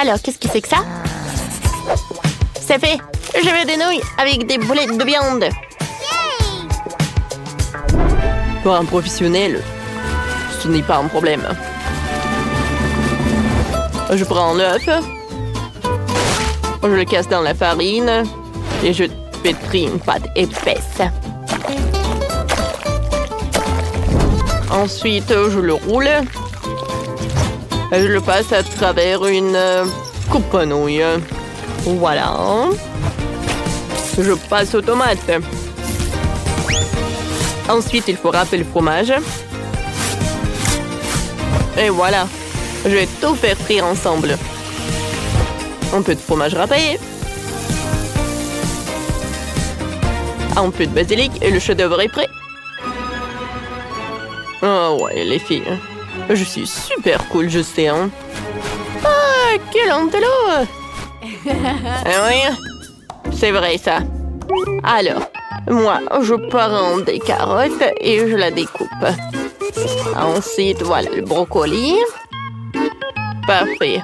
Alors, qu'est-ce que c'est que ça? C'est fait! Je veux des nouilles avec des boulettes de viande. Pour un professionnel, ce n'est pas un problème. Je prends l'œuf, je le casse dans la farine et je pétris une pâte épaisse. Ensuite, je le roule et je le passe à travers une coupe à nouilles. Voilà. Je passe aux tomates. Ensuite, il faut râper le fromage. Et voilà. Je vais tout faire frire ensemble. Un peu de fromage râpé. Un peu de basilic et le chef-d'œuvre est prêt. Oh ouais, les filles. Je suis super cool, je sais, hein. Ah, quel antello! Oui, c'est vrai, ça. Alors, moi, je prends des carottes et je la découpe. Ensuite, voilà le brocoli. Parfait.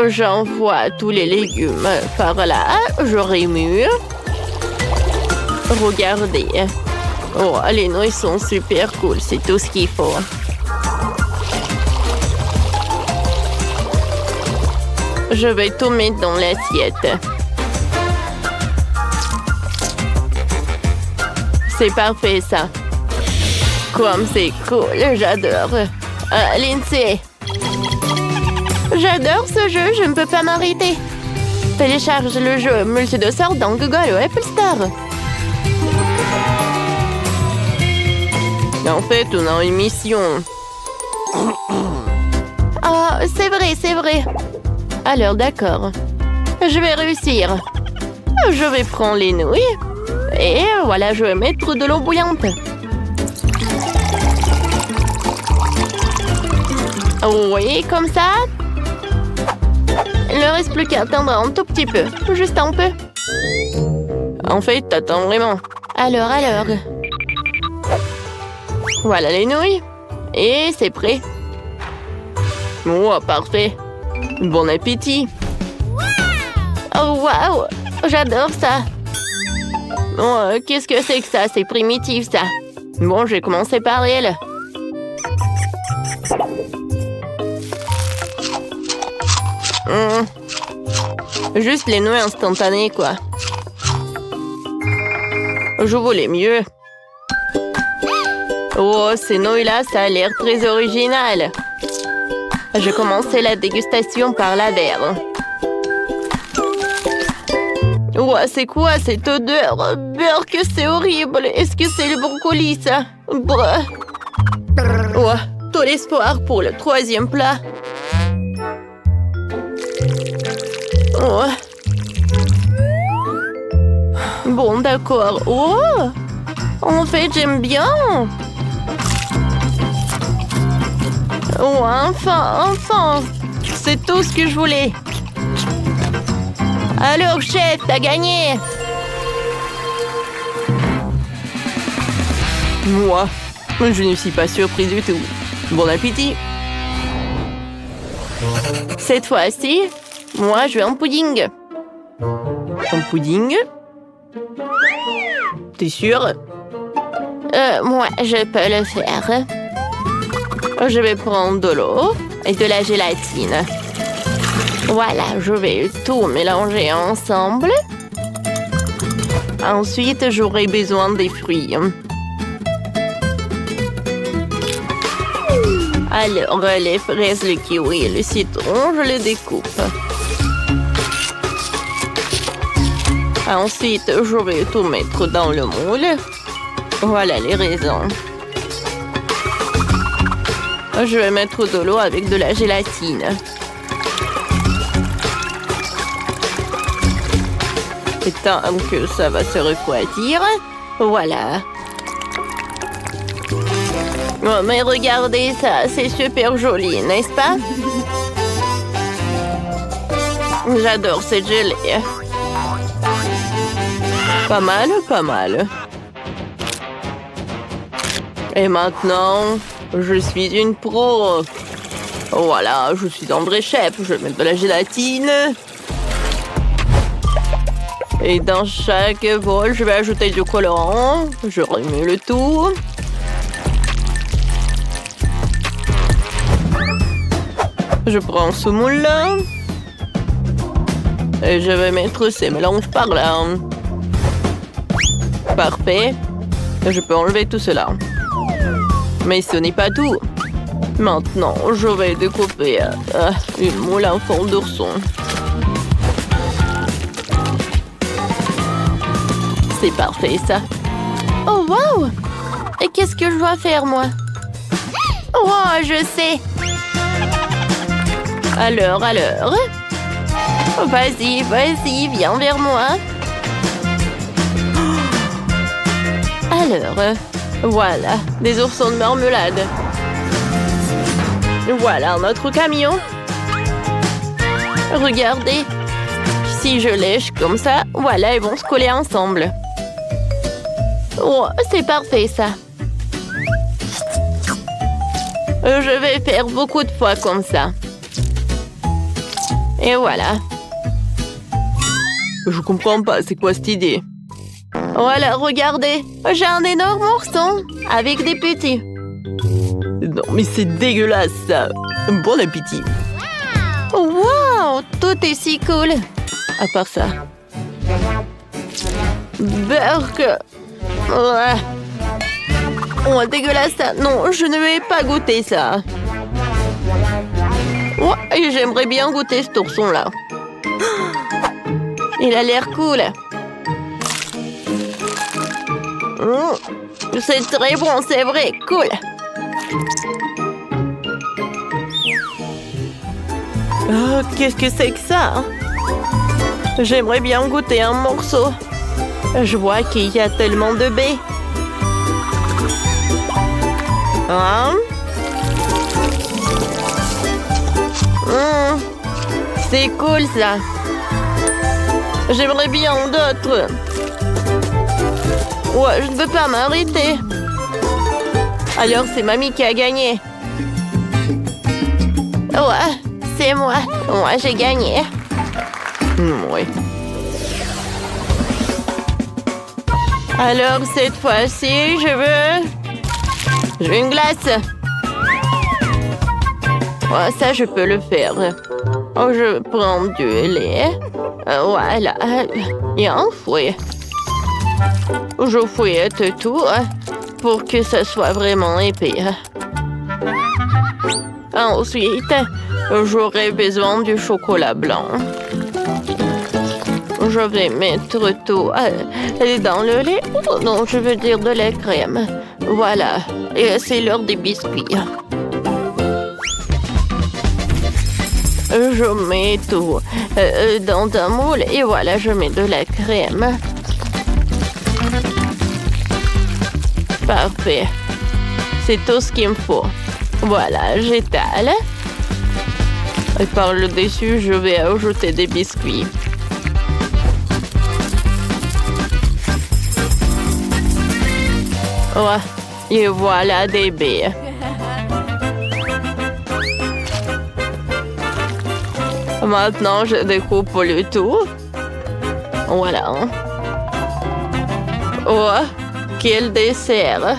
J'envoie tous les légumes par là. Je remue. Regardez. Oh, les nouilles sont super cool. C'est tout ce qu'il faut. Je vais tout mettre dans l'assiette. C'est parfait, ça. Comme c'est cool, j'adore. Lindsay. J'adore ce jeu, je ne peux pas m'arrêter. Télécharge le jeu multi-de-sort dans Google ou Apple Store. En fait, on a une mission. Ah, c'est vrai, c'est vrai. Alors, d'accord. Je vais réussir. Je vais prendre les nouilles. Et voilà, je vais mettre de l'eau bouillante. Oui, comme ça. Il ne reste plus qu'à attendre un tout petit peu. Juste un peu. En fait, t'attends vraiment. Alors. Voilà les nouilles. Et c'est prêt. Oh, parfait. Bon appétit. Oh, waouh. J'adore ça. Oh, qu'est-ce que c'est que ça? C'est primitif, ça. Bon, je vais commencer par elle. Juste les nouilles instantanées, quoi. Je voulais mieux. Oh, ces nouilles-là, ça a l'air très original. Je commençais la dégustation par la verre. Oh, c'est quoi cette odeur? Beurre, que c'est horrible. Est-ce que c'est le brocoli, ça? Brr. Oh, tout l'espoir pour le troisième plat. Oh. Bon, d'accord. Oh! En fait, j'aime bien. Oh, enfin. C'est tout ce que je voulais. Alors, chef, t'as gagné. Moi, je ne suis pas surprise du tout. Bon appétit. Cette fois-ci, moi, je veux un pudding. Un pudding? T'es sûre? Moi, je peux le faire. Je vais prendre de l'eau et de la gélatine. Voilà, je vais tout mélanger ensemble. Ensuite, j'aurai besoin des fruits. Alors, les fraises, le kiwi et le citron, je les découpe. Ensuite, je vais tout mettre dans le moule. Voilà les raisins. Je vais mettre de l'eau avec de la gélatine. Et tant que ça va se refroidir, voilà. Oh, mais regardez ça, c'est super joli, n'est-ce pas? J'adore cette gelée. Pas mal, pas mal. Et maintenant, je suis une pro. Voilà, je suis un vrai chef. Je vais mettre de la gélatine. Et dans chaque bol, je vais ajouter du colorant. Je remue le tout. Je prends ce moule-là. Et je vais mettre ces mélanges par là. Parfait. Je peux enlever tout cela. Mais ce n'est pas tout. Maintenant, je vais découper une moule en forme d'ourson. C'est parfait, ça. Oh, wow! Et qu'est-ce que je dois faire, moi? Oh, je sais! Alors. Vas-y, viens vers moi. Alors, voilà, des oursons de marmelade. Voilà notre camion. Regardez. Si je lèche comme ça, voilà, ils vont se coller ensemble. Oh, c'est parfait, ça. Je vais faire beaucoup de fois comme ça. Et voilà. Je comprends pas, c'est quoi cette idée? Voilà, regardez. J'ai un énorme ourson avec des petits. Non, mais c'est dégueulasse, ça. Bon appétit. Wow, tout est si cool. À part ça. Burk. Ouais. Oh, dégueulasse, ça. Non, je ne vais pas goûter ça. Ouais, j'aimerais bien goûter cet ourson-là. Il a l'air cool. C'est très bon, c'est vrai. Cool. Oh, qu'est-ce que c'est que ça? J'aimerais bien goûter un morceau. Je vois qu'il y a tellement de baies. Hein? C'est cool, ça. J'aimerais bien d'autres. Ouais, je ne peux pas m'arrêter. Alors, c'est mamie qui a gagné. Ouais, c'est moi. Moi, j'ai gagné. Oui. Alors, cette fois-ci, je veux une glace. Ouais, ça, je peux le faire. Oh, je prends du lait. Voilà. Il y a un fouet. Je fouette tout pour que ça soit vraiment épais. Ensuite, j'aurai besoin du chocolat blanc. Je vais mettre tout dans le lait. Oh, non, je veux dire de la crème. Voilà. Et c'est l'heure des biscuits. Je mets tout dans un moule et voilà, je mets de la crème. Parfait. C'est tout ce qu'il me faut. Voilà, j'étale. Et par le dessus, je vais ajouter des biscuits. Ouais, et voilà des baies. Maintenant, je découpe le tout. Voilà. Oh, quel dessert!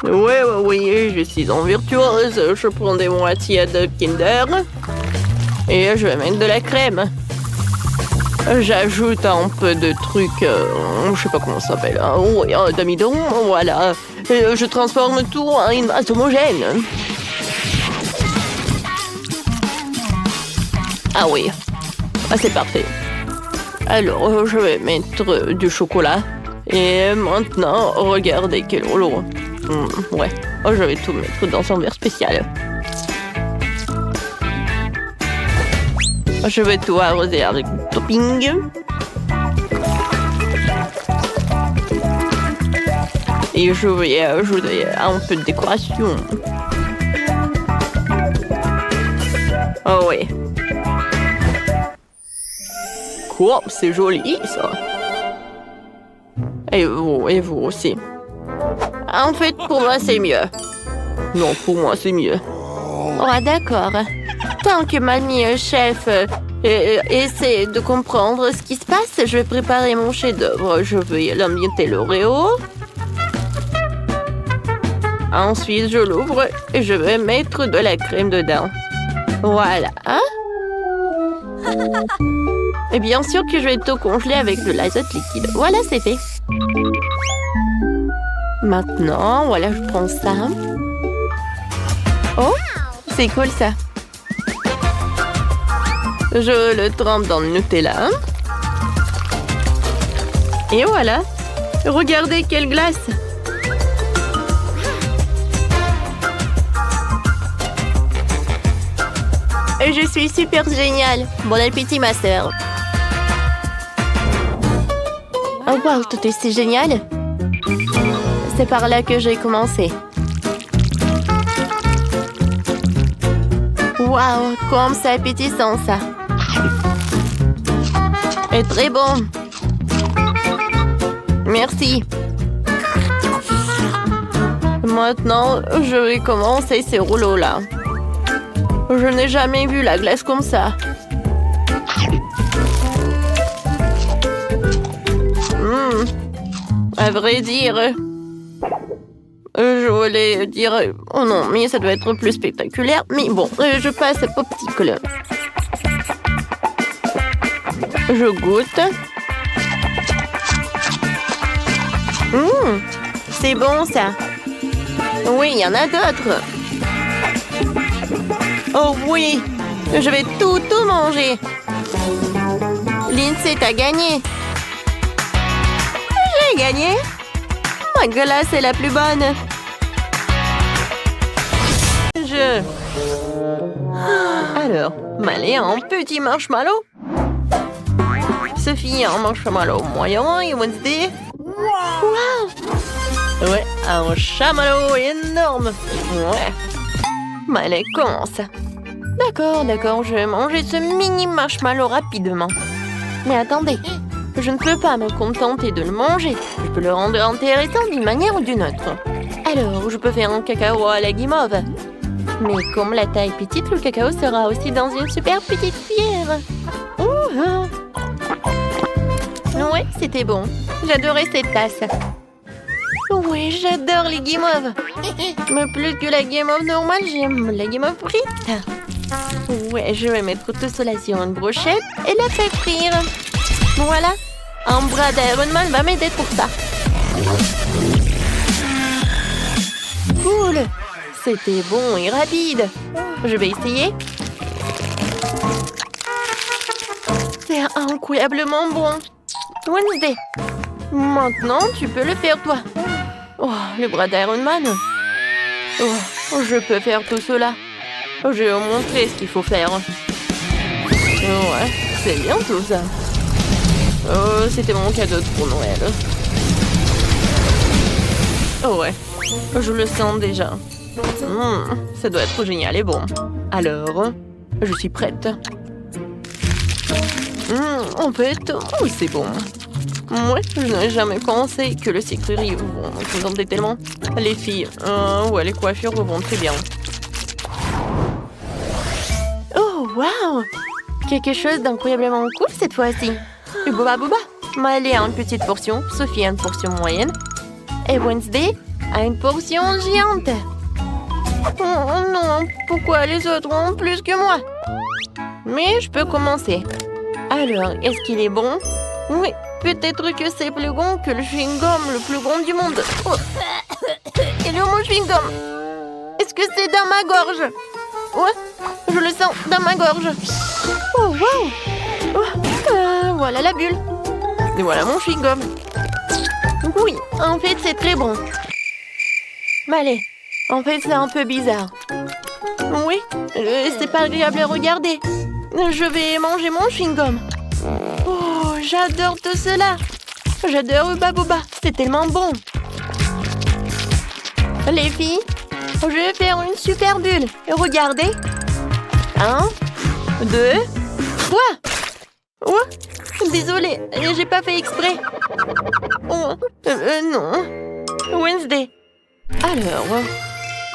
Oui, je suis en virtuose. Je prends des moitiés de Kinder. Et je vais mettre de la crème. J'ajoute un peu de trucs, je sais pas comment ça s'appelle. Oui, d'amidon, voilà. Je transforme tout en une masse homogène. Ah oui, c'est parfait. Alors, je vais mettre du chocolat. Et maintenant, regardez quel rouleau. Ouais, je vais tout mettre dans un verre spécial. Je vais tout arroser avec du topping. Et je vais ajouter un peu de décoration. Oh oui. Quoi, c'est joli ça. Et vous aussi. En fait, pour moi, c'est mieux. Non, pour moi, c'est mieux. Oh, d'accord. Tant que mamie chef essaie de comprendre ce qui se passe, je vais préparer mon chef-d'œuvre. Je vais l'ambienter l'Oreo. Ensuite, je l'ouvre et je vais mettre de la crème dedans. Voilà. Et bien sûr que je vais tout congeler avec de l'azote liquide. Voilà, c'est fait. Maintenant, voilà, je prends ça. Oh, c'est cool ça. Je le trempe dans le Nutella. Et voilà. Regardez quelle glace. Je suis super géniale. Bon appétit, ma sœur. Oh wow, tout est si génial. C'est par là que j'ai commencé. Waouh, comme c'est appétissant, ça. Et très bon. Merci. Maintenant, je vais commencer ces rouleaux-là. Je n'ai jamais vu la glace comme ça. À vrai dire, je voulais dire... Oh non, mais ça doit être plus spectaculaire. Mais bon, je passe au popsicle. Je goûte. C'est bon, ça. Oui, il y en a d'autres. Oh oui, je vais tout manger. Lindsay, t'as gagné. J'ai gagné. Ma glace est la plus bonne. Alors, Malé en petit marshmallow. Sophie en marshmallow moyen et Wednesday. Wow. Ouais, un chamallow énorme. Ouais. Malé commence. D'accord, je vais manger ce mini marshmallow rapidement. Mais attendez, je ne peux pas me contenter de le manger. Je peux le rendre intéressant d'une manière ou d'une autre. Alors, je peux faire un cacao à la guimauve. Mais comme la taille est petite, le cacao sera aussi dans une super petite cuillère. Ouais, c'était bon. J'adorais cette tasse. Oui, j'adore les guimauves. Mais plus que la guimauve normale, j'aime la guimauve frite. Ouais, je vais mettre tout cela sur une brochette et la faire frire. Voilà, un bras d'Iron Man va m'aider pour ça. Cool, c'était bon et rapide. Je vais essayer. C'est incroyablement bon. Wednesday, maintenant tu peux le faire toi. Oh, le bras d'Iron Man. Oh, je peux faire tout cela. Je vais vous montrer ce qu'il faut faire. Ouais, c'est bien tout ça. Oh, c'était mon cadeau pour Noël. Oh ouais, je le sens déjà. Ça doit être génial et bon. Alors, je suis prête. En fait, c'est bon. Ouais, je n'ai jamais pensé que le sucrerie vont présenter tellement. Les filles, ouais, les coiffures vont très bien. Oh, waouh! Quelque chose d'incroyablement cool cette fois-ci. Booba Booba, Malé a une petite portion, Sophie a une portion moyenne, et Wednesday a une portion géante. Oh non, pourquoi les autres ont plus que moi? Mais je peux commencer. Alors, est-ce qu'il est bon? Oui, peut-être que c'est plus bon que le chewing-gum le plus grand du monde. Oh. Il est où mon chewing-gum? Est-ce que c'est dans ma gorge? Ouais, je le sens dans ma gorge. Oh, wow! Oh, voilà la bulle. Et voilà mon chewing-gum. Oui, en fait, c'est très bon. Malé, en fait, c'est un peu bizarre. Oui, c'est pas agréable à regarder. Je vais manger mon chewing-gum. Oh, j'adore tout cela. J'adore Booba Booba. C'est tellement bon. Les filles, je vais faire une super bulle. Regardez. 1, 2, 3. Oh, désolée, j'ai pas fait exprès. Oh, non. Wednesday, Alors,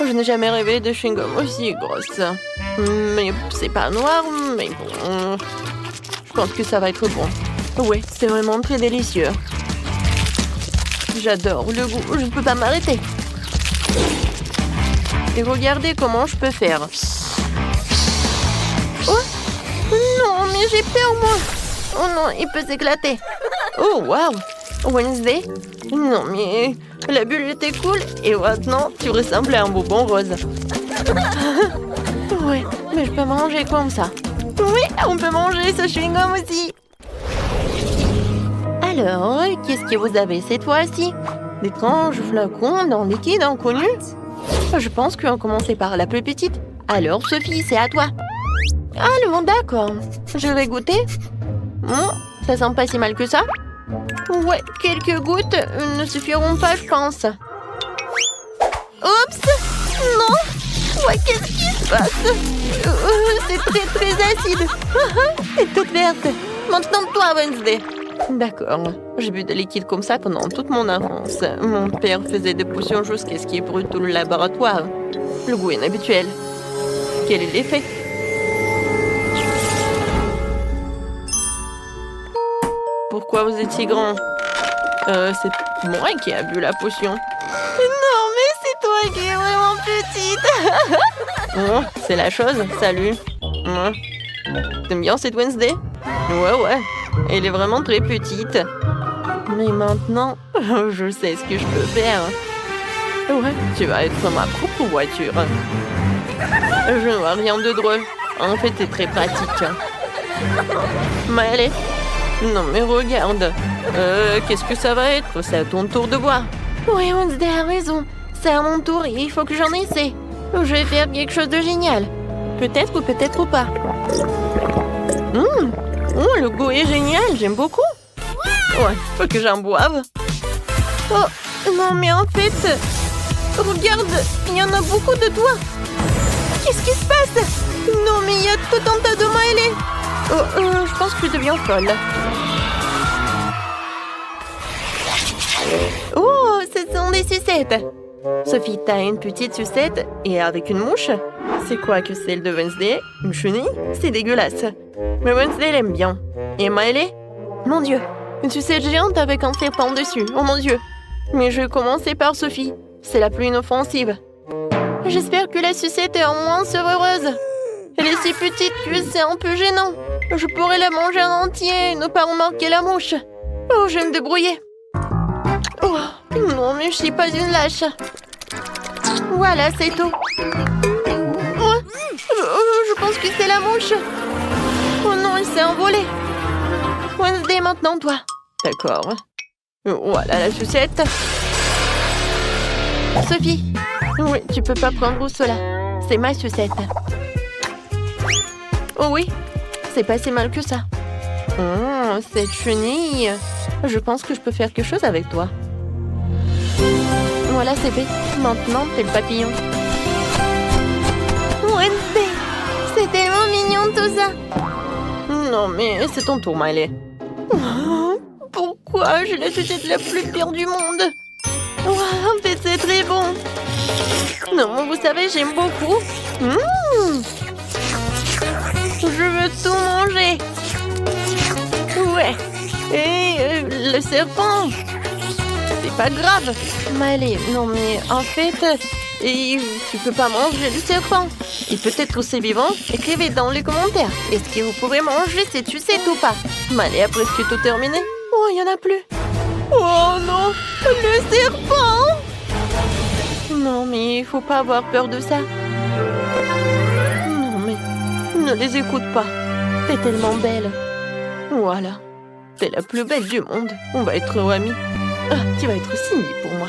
je n'ai jamais rêvé de chewing-gum aussi grosse. Mais c'est pas noir, mais bon. Je pense que ça va être bon. Oui, c'est vraiment très délicieux. J'adore le goût, je ne peux pas m'arrêter. Et regardez comment je peux faire. Oh non, mais j'ai peur, moi. Oh non, il peut s'éclater. Oh, wow. Wednesday? Non, mais la bulle était cool et maintenant, tu ressembles à un bonbon rose. Ouais, mais je peux manger comme ça. Oui, on peut manger ce chewing-gum aussi. Alors, qu'est-ce que vous avez cette fois-ci? D'étranges flacons d'un liquide inconnu? Je pense qu'on va commencer par la plus petite. Alors, Sophie, c'est à toi. Allons, d'accord. Je vais goûter. Ça sent pas si mal que ça. Ouais, quelques gouttes ne suffiront pas, je pense. Oups! Non! Ouais, qu'est-ce qui se passe? C'est très, très acide. C'est toute verte. Maintenant, toi, Wednesday. D'accord. J'ai bu de liquide comme ça pendant toute mon enfance. Mon père faisait des potions jusqu'à ce qu'il brûle tout le laboratoire. Le goût inhabituel. Quel est l'effet? Pourquoi vous êtes si grand? C'est moi qui ai bu la potion. Non, mais c'est toi qui es vraiment petite. Oh, c'est la chose. Salut. T'aimes bien cette Wednesday? Ouais. Elle est vraiment très petite. Mais maintenant, je sais ce que je peux faire. Ouais, tu vas être ma propre voiture. Je ne vois rien de drôle. En fait, c'est très pratique. Mais allez. Non, mais regarde. Qu'est-ce que ça va être? C'est à ton tour de boire. Oui, Wednesday a raison. C'est à mon tour et il faut que j'en essaie. Je vais faire quelque chose de génial. Peut-être ou peut-être pas. Oh, le goût est génial, j'aime beaucoup. Ouais, faut que j'en boive. Oh, non, mais en fait, regarde, il y en a beaucoup de toi. Qu'est-ce qui se passe? Non, mais il y a tout un tas de mêlés. Je pense que je deviens folle. Oh, ce sont des sucettes. Sophie, t'as une petite sucette et avec une mouche? C'est quoi que celle de Wednesday? Une chenille? C'est dégueulasse. Mais Wednesday l'aime bien. Et Miley? Mon Dieu, une sucette géante avec un serpent dessus. Oh mon Dieu. Mais je vais commencer par Sophie. C'est la plus inoffensive. J'espère que la sucette est en moins heureuse. Elle est si petite que c'est un peu gênant. Je pourrais la manger en entier et ne pas remarquer la mouche. Oh, je vais me débrouiller. Oh, non, mais je suis pas une lâche. Voilà, c'est tout. Oh, je pense que c'est la mouche. Oh non, elle s'est envolée. Wednesday, maintenant, toi. D'accord. Voilà la sucette. Sophie. Oui, tu peux pas prendre cela. C'est ma sucette. Oh oui, c'est pas si mal que ça. Oh, cette chenille. Je pense que je peux faire quelque chose avec toi. Voilà, c'est fait. Maintenant, t'es le papillon. Wednesday, c'est tellement mignon tout ça. Non, mais c'est ton tour, Miley. Oh, pourquoi j'ai la sucette la plus pire du monde? Oh, en fait, c'est très bon. Non, vous savez, j'aime beaucoup. Je veux tout manger. Ouais. Et le serpent. C'est pas grave. Miley, non mais en fait, tu peux pas manger le serpent. Il peut être aussi vivant. Écrivez dans les commentaires. Est-ce que vous pouvez manger cette sucette ou pas? Miley a presque tout terminé. Oh, il y en a plus. Oh non, le serpent. Non mais il faut pas avoir peur de ça. Non mais ne les écoute pas. T'es tellement belle. Voilà. T'es la plus belle du monde. On va être amis. Ah, tu vas être Cindy pour moi.